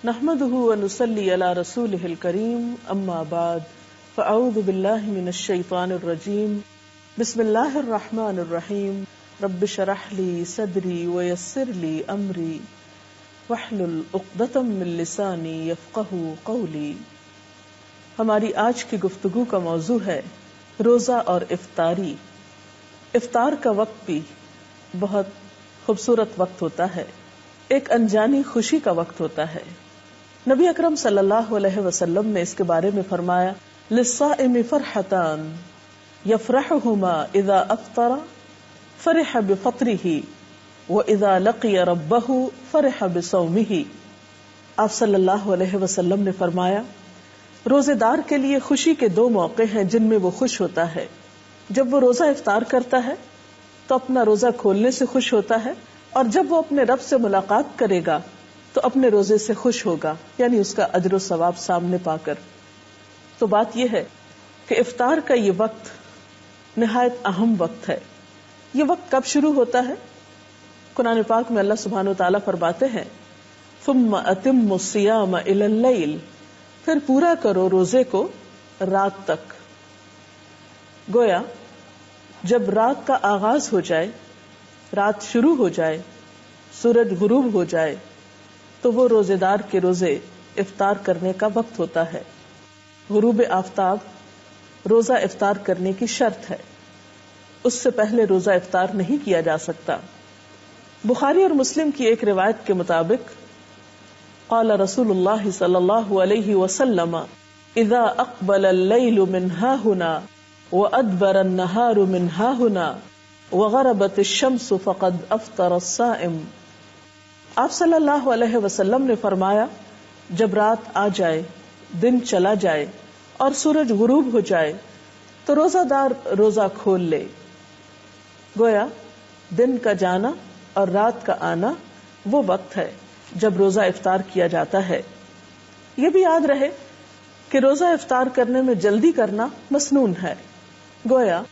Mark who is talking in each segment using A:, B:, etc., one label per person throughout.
A: نحمده ونصلي على رسوله الكريم اما بعد فاعوذ بالله من الشيطان الرجيم بسم الله الرحمن الرحيم رب اشرح لي صدري ويسر لي امري واحلل عقدة من لساني يفقهوا قولي. ہماری آج کی گفتگو کا موضوع ہے روزہ اور افطاری. افطار کا وقت بھی بہت خوبصورت وقت ہوتا ہے، ایک انجانی خوشی کا وقت ہوتا ہے. نبی اکرم صلی اللہ علیہ وسلم نے اس کے بارے میں فرمایا للصائم فرحتان یفرحہما اذا افطر فرح بفطرہ واذا لقی ربہ فرح بصومہ. آپ صلی اللہ علیہ وسلم نے فرمایا روزے دار کے لیے خوشی کے دو موقع ہیں جن میں وہ خوش ہوتا ہے. جب وہ روزہ افطار کرتا ہے تو اپنا روزہ کھولنے سے خوش ہوتا ہے، اور جب وہ اپنے رب سے ملاقات کرے گا تو اپنے روزے سے خوش ہوگا، یعنی اس کا اجر و ثواب سامنے پا کر. تو بات یہ ہے کہ افطار کا یہ وقت نہایت اہم وقت ہے. یہ وقت کب شروع ہوتا ہے؟ قرآن پاک میں اللہ سبحانہ وتعالیٰ فرماتے ہیں ثم اتم الصیام الی اللیل، پھر پورا کرو روزے کو رات تک. گویا جب رات کا آغاز ہو جائے، رات شروع ہو جائے، سورج غروب ہو جائے تو وہ روزے دار کے روزے افطار کرنے کا وقت ہوتا ہے. غروب آفتاب روزہ افطار کرنے کی شرط ہے، اس سے پہلے روزہ افطار نہیں کیا جا سکتا. بخاری اور مسلم کی ایک روایت کے مطابق قال رسول اللہ صلی اللہ علیہ وسلم اذا اقبل اللیل من ہاہنا وادبر النہار من ہاہنا وغربت الشمس فقد افطر الصائم. آپ صلی اللہ علیہ وسلم نے فرمایا جب رات آ جائے، دن چلا جائے اور سورج غروب ہو جائے تو روزہ دار روزہ کھول لے. گویا دن کا جانا اور رات کا آنا وہ وقت ہے جب روزہ افطار کیا جاتا ہے. یہ بھی یاد رہے کہ روزہ افطار کرنے میں جلدی کرنا مسنون ہے. گویا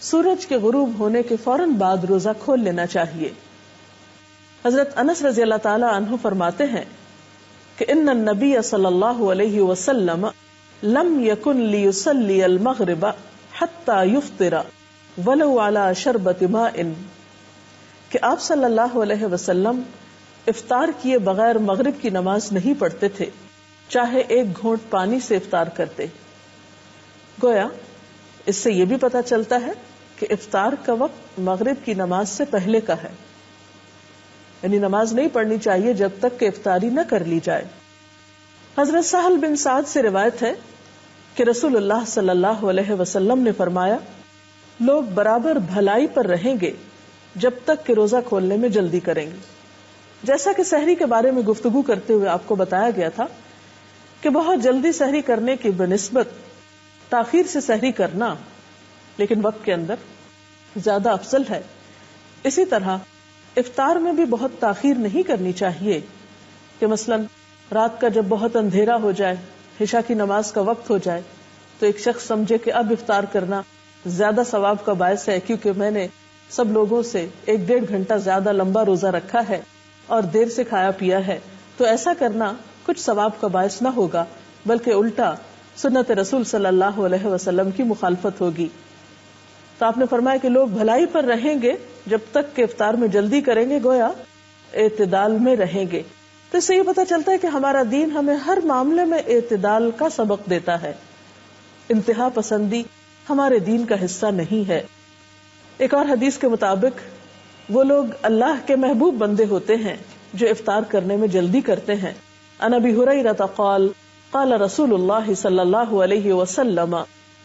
A: سورج کے غروب ہونے کے فوراً بعد روزہ کھول لینا چاہیے. حضرت انس رضی اللہ تعالی عنہ فرماتے ہیں کہ ان النبی صلی اللہ علیہ وسلم لم یکن لیصلی المغرب حتی یفطر ولو علی شربۃ ماء، کہ آپ صلی اللہ علیہ وسلم افطار کیے بغیر مغرب کی نماز نہیں پڑھتے تھے، چاہے ایک گھونٹ پانی سے افطار کرتے. گویا اس سے یہ بھی پتا چلتا ہے کہ افطار کا وقت مغرب کی نماز سے پہلے کا ہے، یعنی نماز نہیں پڑھنی چاہیے جب تک کہ افطاری نہ کر لی جائے. حضرت سہل بن سعد سے روایت ہے کہ رسول اللہ صلی اللہ علیہ وسلم نے فرمایا لوگ برابر بھلائی پر رہیں گے جب تک کہ روزہ کھولنے میں جلدی کریں گے. جیسا کہ سحری کے بارے میں گفتگو کرتے ہوئے آپ کو بتایا گیا تھا کہ بہت جلدی سحری کرنے کی بنسبت تاخیر سے سحری کرنا لیکن وقت کے اندر زیادہ افضل ہے. اسی طرح افطار میں بھی بہت تاخیر نہیں کرنی چاہیے کہ مثلا رات کا جب بہت اندھیرا ہو جائے، عشاء کی نماز کا وقت ہو جائے تو ایک شخص سمجھے کہ اب افطار کرنا زیادہ ثواب کا باعث ہے کیونکہ میں نے سب لوگوں سے 1-1.5 گھنٹہ زیادہ لمبا روزہ رکھا ہے اور دیر سے کھایا پیا ہے، تو ایسا کرنا کچھ ثواب کا باعث نہ ہوگا بلکہ الٹا سنت رسول صلی اللہ علیہ وسلم کی مخالفت ہوگی. تو آپ نے فرمایا کہ لوگ بھلائی پر رہیں گے جب تک کہ افطار میں جلدی کریں گے، گویا اعتدال میں رہیں گے. تو اس سے یہ پتہ چلتا ہے کہ ہمارا دین ہمیں ہر معاملے میں اعتدال کا سبق دیتا ہے. انتہا پسندی ہمارے دین کا حصہ نہیں ہے. ایک اور حدیث کے مطابق وہ لوگ اللہ کے محبوب بندے ہوتے ہیں جو افطار کرنے میں جلدی کرتے ہیں. عن ابی ہریرہ قال قال رسول اللہ صلی اللہ علیہ وسلم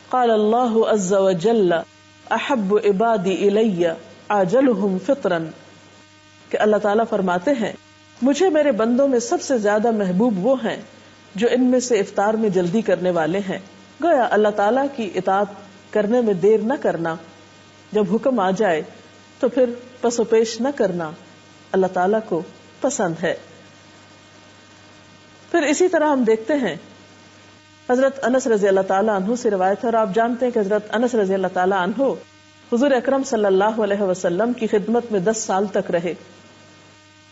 A: قال اللہ عز وجل احب عبادی الی عاجلہم فطرا، کہ اللہ تعالیٰ فرماتے ہیں مجھے میرے بندوں میں سب سے زیادہ محبوب وہ ہیں جو ان میں سے افطار میں جلدی کرنے والے ہیں. گویا اللہ تعالیٰ کی اطاعت کرنے میں دیر نہ کرنا، جب حکم آ جائے تو پھر پس و پیش نہ کرنا اللہ تعالیٰ کو پسند ہے. پھر اسی طرح ہم دیکھتے ہیں حضرت انس رضی اللہ تعالیٰ عنہ سے روایت ہے، اور آپ جانتے ہیں کہ حضرت انس رضی اللہ تعالیٰ عنہ حضور اکرم صلی اللہ علیہ وسلم کی خدمت میں 10 سال تک رہے.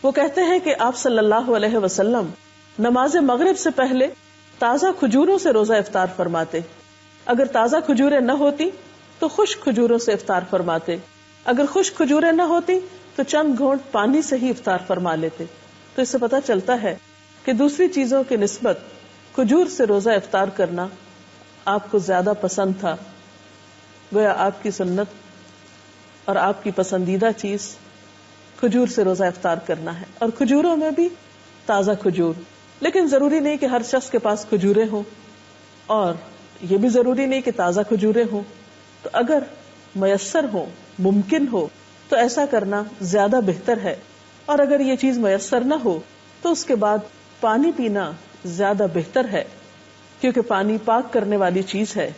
A: وہ کہتے ہیں کہ آپ صلی اللہ علیہ وسلم نماز مغرب سے پہلے تازہ کھجوروں سے روزہ افطار فرماتے، اگر تازہ کھجوریں نہ ہوتی تو خشک کھجوروں سے افطار فرماتے، اگر خشک کھجوریں نہ ہوتی تو چند گھونٹ پانی سے ہی افطار فرما لیتے۔ تو اس سے پتہ چلتا ہے کہ دوسری چیزوں کی نسبت کھجور سے روزہ افطار کرنا آپ کو زیادہ پسند تھا، گویا آپ کی سنت اور آپ کی پسندیدہ چیز کھجور سے روزہ افطار کرنا ہے، اور کھجوروں میں بھی تازہ کھجور۔ لیکن ضروری نہیں کہ ہر شخص کے پاس کھجوریں ہوں، اور یہ بھی ضروری نہیں کہ تازہ کھجوریں ہوں، تو اگر میسر ہو، ممکن ہو تو ایسا کرنا زیادہ بہتر ہے، اور اگر یہ چیز میسر نہ ہو تو اس کے بعد پانی پینا زیادہ بہتر ہے، کیونکہ پانی پاک کرنے والی چیز ہے۔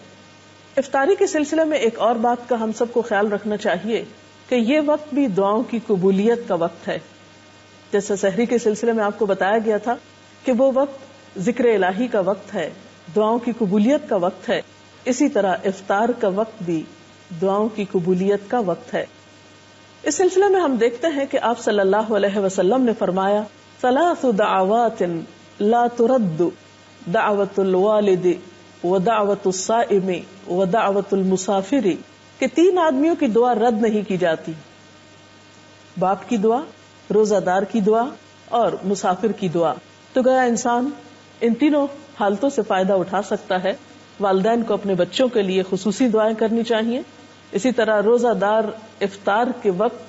A: افطاری کے سلسلے میں ایک اور بات کا ہم سب کو خیال رکھنا چاہیے کہ یہ وقت بھی دعاؤں کی قبولیت کا وقت ہے۔ جیسے سحری کے سلسلے میں آپ کو بتایا گیا تھا کہ وہ وقت ذکر الہی کا وقت ہے، دعاؤں کی قبولیت کا وقت ہے، اسی طرح افطار کا وقت بھی دعاؤں کی قبولیت کا وقت ہے۔ اس سلسلے میں ہم دیکھتے ہیں کہ آپ صلی اللہ علیہ وسلم نے فرمایا، ثلاث دعوات لا ترد، دعوت الوالد ودعوت الصائم ودعوت المسافر، کہ 3 آدمیوں کی دعا رد نہیں کی جاتی، باپ کی دعا، روزہ دار کی دعا اور مسافر کی دعا۔ تو گیا انسان ان تینوں حالتوں سے فائدہ اٹھا سکتا ہے۔ والدین کو اپنے بچوں کے لیے خصوصی دعائیں کرنی چاہیے، اسی طرح روزہ دار افطار کے وقت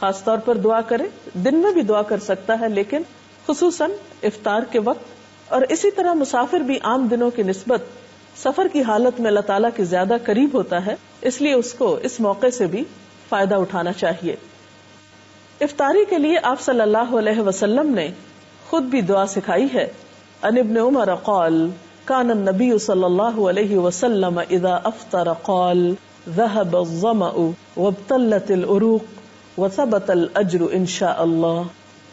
A: خاص طور پر دعا کرے، دن میں بھی دعا کر سکتا ہے لیکن خصوصاً افطار کے وقت، اور اسی طرح مسافر بھی عام دنوں کی نسبت سفر کی حالت میں اللہ تعالیٰ کے زیادہ قریب ہوتا ہے، اس لیے اس کو اس موقع سے بھی فائدہ اٹھانا چاہیے۔ افطاری کے لیے آپ صلی اللہ علیہ وسلم نے خود بھی دعا سکھائی ہے۔ ان ابن عمر قال كان النبي صلی اللہ علیہ وسلم اذا افطر قال ذهب الظمأ وابتلت العروق وثبت الاجر ان شاء اللہ،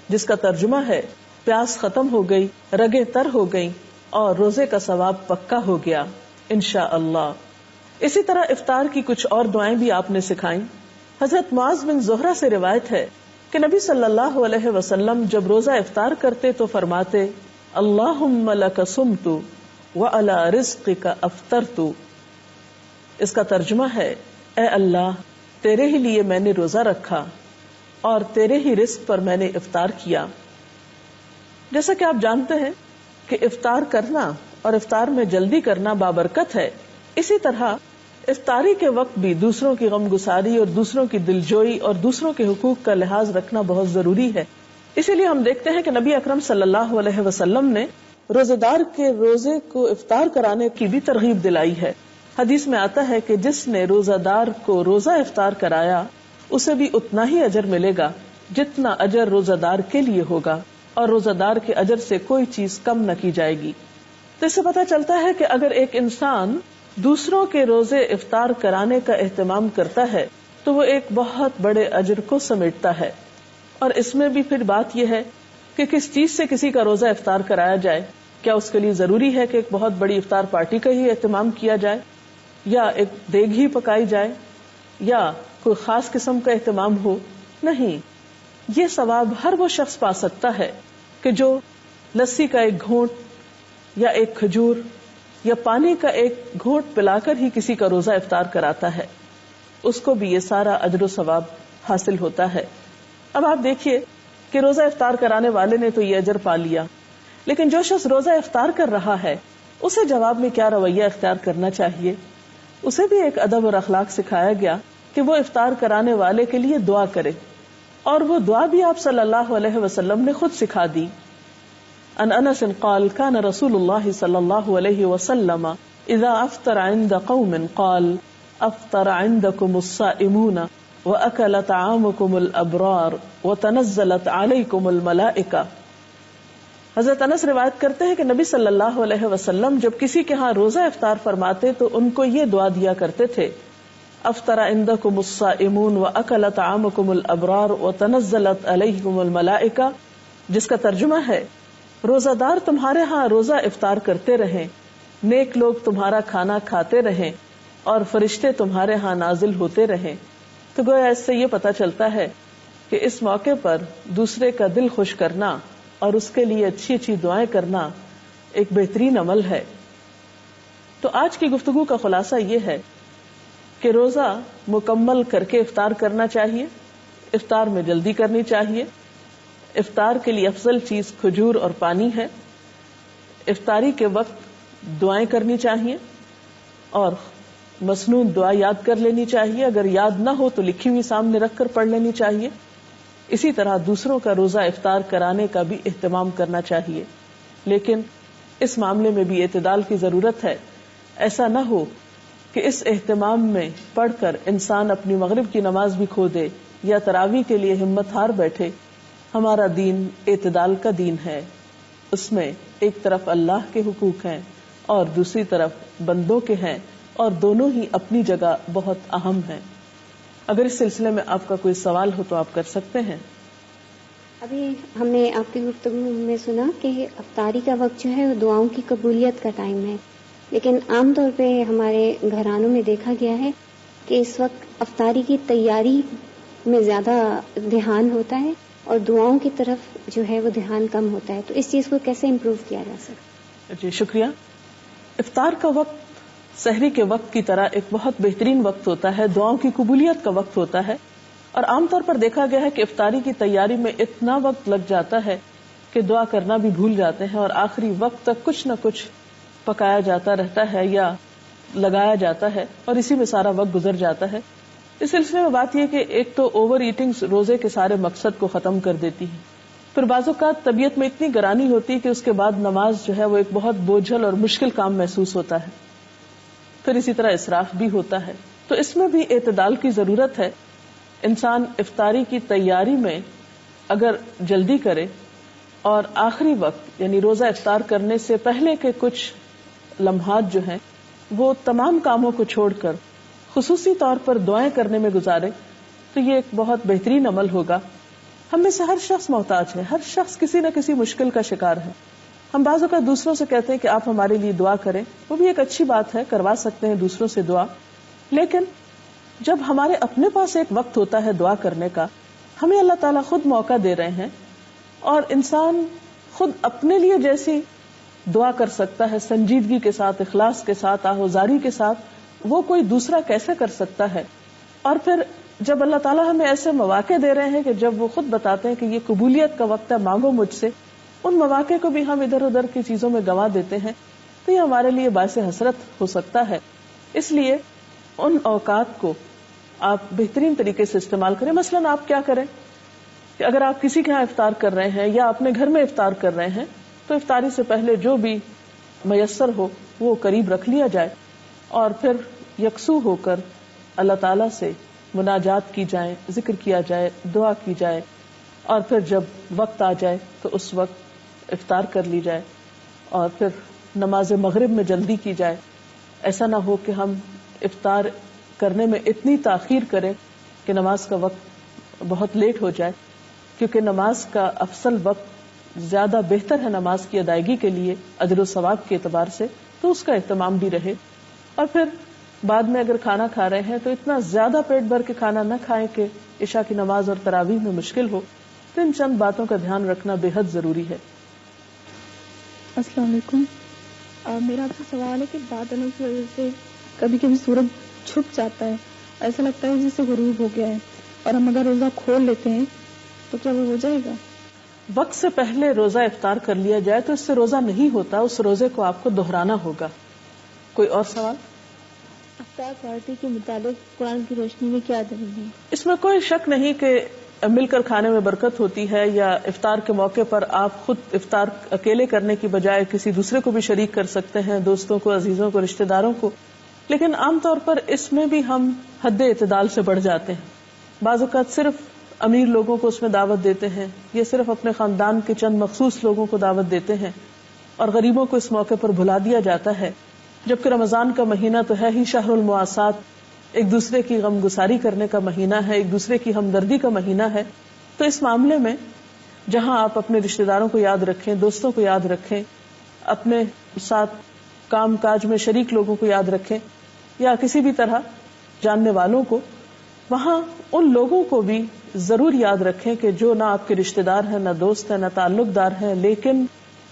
A: جس کا ترجمہ ہے پیاس ختم ہو گئی، رگیں تر ہو گئیں اور روزے کا ثواب پکا ہو گیا انشاء اللہ۔ اسی طرح افطار کی کچھ اور دعائیں بھی آپ نے سکھائیں۔ حضرت معاذ بن زہرہ سے روایت ہے کہ نبی صلی اللہ علیہ وسلم جب روزہ افطار کرتے تو فرماتے، اللہم لک صمت وعلی رزقک افطرت۔ اس کا ترجمہ ہے، اے اللہ تیرے ہی لیے میں نے روزہ رکھا اور تیرے ہی رزق پر میں نے افطار کیا۔ جیسا کہ آپ جانتے ہیں کہ افطار کرنا اور افطار میں جلدی کرنا بابرکت ہے، اسی طرح افطاری کے وقت بھی دوسروں کی غم گساری اور دوسروں کی دلجوئی اور دوسروں کے حقوق کا لحاظ رکھنا بہت ضروری ہے۔ اسی لیے ہم دیکھتے ہیں کہ نبی اکرم صلی اللہ علیہ وسلم نے روزے دار کے روزے کو افطار کرانے کی بھی ترغیب دلائی ہے۔ حدیث میں آتا ہے کہ جس نے روزہ دار کو روزہ افطار کرایا اسے بھی اتنا ہی اجر ملے گا جتنا اجر روزہ دار کے لیے ہوگا، اور روزہ دار کے اجر سے کوئی چیز کم نہ کی جائے گی۔ تو اس سے پتہ چلتا ہے کہ اگر ایک انسان دوسروں کے روزے افطار کرانے کا اہتمام کرتا ہے تو وہ ایک بہت بڑے اجر کو سمیٹتا ہے۔ اور اس میں بھی پھر بات یہ ہے کہ کس چیز سے کسی کا روزہ افطار کرایا جائے، کیا اس کے لیے ضروری ہے کہ ایک بہت بڑی افطار پارٹی کا ہی اہتمام کیا جائے، یا ایک دیگ ہی پکائی جائے، یا کوئی خاص قسم کا اہتمام ہو؟ نہیں، یہ ثواب ہر وہ شخص پا سکتا ہے کہ جو لسی کا ایک گھونٹ یا ایک کھجور یا پانی کا ایک گھونٹ پلا کر ہی کسی کا روزہ افطار کراتا ہے، اس کو بھی یہ سارا اجر و ثواب حاصل ہوتا ہے۔ اب آپ دیکھیے کہ روزہ افطار کرانے والے نے تو یہ اجر پا لیا، لیکن جو شخص روزہ افطار کر رہا ہے اسے جواب میں کیا رویہ اختیار کرنا چاہیے؟ اسے بھی ایک ادب اور اخلاق سکھایا گیا کہ وہ افطار کرانے والے کے لیے دعا کرے، اور وہ دعا بھی آپ صلی اللہ علیہ وسلم نے خود سکھا دی۔ ان انس قال كان رسول اللہ صلی اللہ علیہ وسلم اذا افطر عند قوم قال افطر عندكم الصائمون واكل طعامكم الابرار وتنزلت عليكم الملائکہ۔ حضرت انس روایت کرتے ہیں کہ نبی صلی اللہ علیہ وسلم جب کسی کے ہاں روزہ افطار فرماتے تو ان کو یہ دعا دیا کرتے تھے، افطر عندكم الصائمون واكل طعامكم الابرار وتنزلت عليكم الملائکہ، جس کا ترجمہ ہے روزہ دار تمہارے ہاں روزہ افطار کرتے رہیں، نیک لوگ تمہارا کھانا کھاتے رہیں اور فرشتے تمہارے ہاں نازل ہوتے رہیں۔ تو گویا اس سے یہ پتہ چلتا ہے کہ اس موقع پر دوسرے کا دل خوش کرنا اور اس کے لیے اچھی اچھی دعائیں کرنا ایک بہترین عمل ہے. تو آج کی گفتگو کا خلاصہ یہ ہے کہ روزہ مکمل کر کے افطار کرنا چاہیے. افطار میں جلدی کرنی چاہیے. افطار کے لیے افضل چیز کھجور اور پانی ہے. افطاری کے وقت دعائیں کرنی چاہیے اور مسنون دعا یاد کر لینی چاہیے. اگر یاد نہ ہو تو لکھی ہوئی سامنے رکھ کر پڑھ لینی چاہیے. اسی طرح دوسروں کا روزہ افطار کرانے کا بھی اہتمام کرنا چاہیے، لیکن اس معاملے میں بھی اعتدال کی ضرورت ہے. ایسا نہ ہو کہ اس اہتمام میں پڑھ کر انسان اپنی مغرب کی نماز بھی کھو دے یا تراویح کے لیے ہمت ہار بیٹھے. ہمارا دین اعتدال کا دین ہے. اس میں ایک طرف اللہ کے حقوق ہیں اور دوسری طرف بندوں کے ہیں، اور دونوں ہی اپنی جگہ بہت اہم ہیں. اگر اس سلسلے میں آپ کا کوئی سوال ہو تو آپ کر سکتے ہیں.
B: ابھی ہم نے آپ کی گفتگو میں سنا کہ افطاری کا وقت جو ہے وہ دعاؤں کی قبولیت کا ٹائم ہے، لیکن عام طور پہ ہمارے گھرانوں میں دیکھا گیا ہے کہ اس وقت افطاری کی تیاری میں زیادہ دھیان ہوتا ہے اور دعاؤں کی طرف جو ہے وہ دھیان کم ہوتا ہے. تو اس چیز کو کیسے امپروو کیا جا سکتا؟
A: جی شکریہ. افطار کا وقت سحری کے وقت کی طرح ایک بہت بہترین وقت ہوتا ہے، دعاؤں کی قبولیت کا وقت ہوتا ہے. اور عام طور پر دیکھا گیا ہے کہ افطاری کی تیاری میں اتنا وقت لگ جاتا ہے کہ دعا کرنا بھی بھول جاتے ہیں، اور آخری وقت تک کچھ نہ کچھ پکایا جاتا رہتا ہے یا لگایا جاتا ہے، اور اسی میں سارا وقت گزر جاتا ہے. اس سلسلے میں بات یہ کہ ایک تو اوور ایٹنگ روزے کے سارے مقصد کو ختم کر دیتی ہے. پھر بعض اوقات طبیعت میں اتنی گرانی ہوتی ہے کہ اس کے بعد نماز جو ہے وہ ایک بہت بوجھل اور مشکل کام محسوس ہوتا ہے. پھر اسی طرح اسراف بھی ہوتا ہے. تو اس میں بھی اعتدال کی ضرورت ہے. انسان افطاری کی تیاری میں اگر جلدی کرے اور آخری وقت یعنی روزہ افطار کرنے سے پہلے کے کچھ لمحات جو ہیں وہ تمام کاموں کو چھوڑ کر خصوصی طور پر دعائیں کرنے میں گزارے تو یہ ایک بہت بہترین عمل ہوگا. ہم میں سے ہر شخص محتاج ہے، ہر شخص کسی نہ کسی مشکل کا شکار ہے. ہم بعض اوقات دوسروں سے کہتے ہیں کہ آپ ہمارے لیے دعا کریں، وہ بھی ایک اچھی بات ہے، کروا سکتے ہیں دوسروں سے دعا. لیکن جب ہمارے اپنے پاس ایک وقت ہوتا ہے دعا کرنے کا، ہمیں اللہ تعالیٰ خود موقع دے رہے ہیں، اور انسان خود اپنے لیے جیسی دعا کر سکتا ہے سنجیدگی کے ساتھ، اخلاص کے ساتھ، آہوزاری کے ساتھ، وہ کوئی دوسرا کیسے کر سکتا ہے. اور پھر جب اللہ تعالیٰ ہمیں ایسے مواقع دے رہے ہیں کہ جب وہ خود بتاتے ہیں کہ یہ قبولیت کا وقت ہے، مانگو مجھ سے، ان مواقع کو بھی ہم ادھر ادھر کی چیزوں میں گنوا دیتے ہیں، تو یہ ہمارے لیے باعث حسرت ہو سکتا ہے. اس لیے ان اوقات کو آپ بہترین طریقے سے استعمال کریں. مثلاً آپ کیا کریں کہ اگر آپ کسی کے ہاں افطار کر رہے ہیں یا اپنے گھر میں افطار کر رہے ہیں تو افطاری سے پہلے جو بھی میسر ہو وہ قریب رکھ لیا جائے، اور پھر یکسو ہو کر اللہ تعالیٰ سے مناجات کی جائیں، ذکر کیا جائے، دعا کی جائے، اور پھر جب وقت آ جائے تو اس وقت افطار کر لی جائے، اور پھر نماز مغرب میں جلدی کی جائے. ایسا نہ ہو کہ ہم افطار کرنے میں اتنی تاخیر کریں کہ نماز کا وقت بہت لیٹ ہو جائے، کیونکہ نماز کا افضل وقت زیادہ بہتر ہے نماز کی ادائیگی کے لیے اجر و ثواب کے اعتبار سے، تو اس کا اہتمام بھی رہے. اور پھر بعد میں اگر کھانا کھا رہے ہیں تو اتنا زیادہ پیٹ بھر کے کھانا نہ کھائیں کہ عشاء کی نماز اور تراویح میں مشکل ہو. تو ان چند باتوں کا دھیان رکھنا بے حد ضروری ہے.
C: السلام علیکم. میرا آپ سے سوال ہے کہ بادلوں کی وجہ سے کبھی کبھی سورج چھپ جاتا ہے، ایسا لگتا ہے جیسے غروب ہو گیا ہے، اور ہم اگر روزہ کھول لیتے ہیں تو کیا وہ ہو جائے گا؟
A: وقت سے پہلے روزہ افطار کر لیا جائے تو اس سے روزہ نہیں ہوتا، اس روزے کو آپ کو دہرانا ہوگا. کوئی اور سوال؟
C: افطار پارٹی کے متعلق قرآن کی روشنی میں کیا دلیل ہے؟
A: اس میں کوئی شک نہیں کہ مل کر کھانے میں برکت ہوتی ہے، یا افطار کے موقع پر آپ خود افطار اکیلے کرنے کی بجائے کسی دوسرے کو بھی شریک کر سکتے ہیں، دوستوں کو، عزیزوں کو، رشتہ داروں کو. لیکن عام طور پر اس میں بھی ہم حد اعتدال سے بڑھ جاتے ہیں. بعض اوقات صرف امیر لوگوں کو اس میں دعوت دیتے ہیں، یا صرف اپنے خاندان کے چند مخصوص لوگوں کو دعوت دیتے ہیں، اور غریبوں کو اس موقع پر بھلا دیا جاتا ہے. جبکہ رمضان کا مہینہ تو ہے ہی شہر المواسات، ایک دوسرے کی غم گساری کرنے کا مہینہ ہے، ایک دوسرے کی ہمدردی کا مہینہ ہے. تو اس معاملے میں جہاں آپ اپنے رشتہ داروں کو یاد رکھیں، دوستوں کو یاد رکھیں، اپنے ساتھ کام کاج میں شریک لوگوں کو یاد رکھیں، یا کسی بھی طرح جاننے والوں کو، وہاں ان لوگوں کو بھی ضرور یاد رکھیں کہ جو نہ آپ کے رشتہ دار ہیں، نہ دوست ہیں، نہ تعلق دار ہیں، لیکن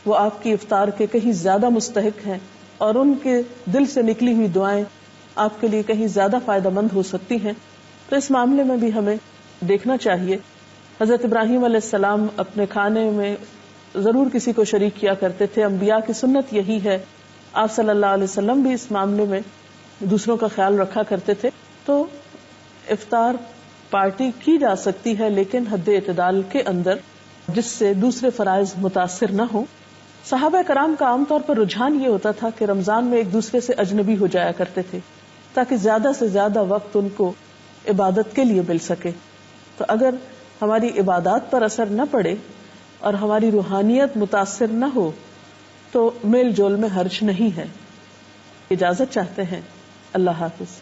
A: وہ آپ کی افطار کے کہیں زیادہ مستحق ہیں، اور ان کے دل سے نکلی ہوئی دعائیں آپ کے لیے کہیں زیادہ فائدہ مند ہو سکتی ہیں. تو اس معاملے میں بھی ہمیں دیکھنا چاہیے. حضرت ابراہیم علیہ السلام اپنے کھانے میں ضرور کسی کو شریک کیا کرتے تھے. انبیاء کی سنت یہی ہے. آپ صلی اللہ علیہ وسلم بھی اس معاملے میں دوسروں کا خیال رکھا کرتے تھے. تو افطار پارٹی کی جا سکتی ہے، لیکن حد اعتدال کے اندر، جس سے دوسرے فرائض متاثر نہ ہوں. صحابہ کرام کا عام طور پر رجحان یہ ہوتا تھا کہ رمضان میں ایک دوسرے سے اجنبی ہو جایا کرتے تھے تاکہ زیادہ سے زیادہ وقت ان کو عبادت کے لیے مل سکے. تو اگر ہماری عبادات پر اثر نہ پڑے اور ہماری روحانیت متاثر نہ ہو تو میل جول میں حرج نہیں ہے. اجازت چاہتے ہیں. اللہ حافظ.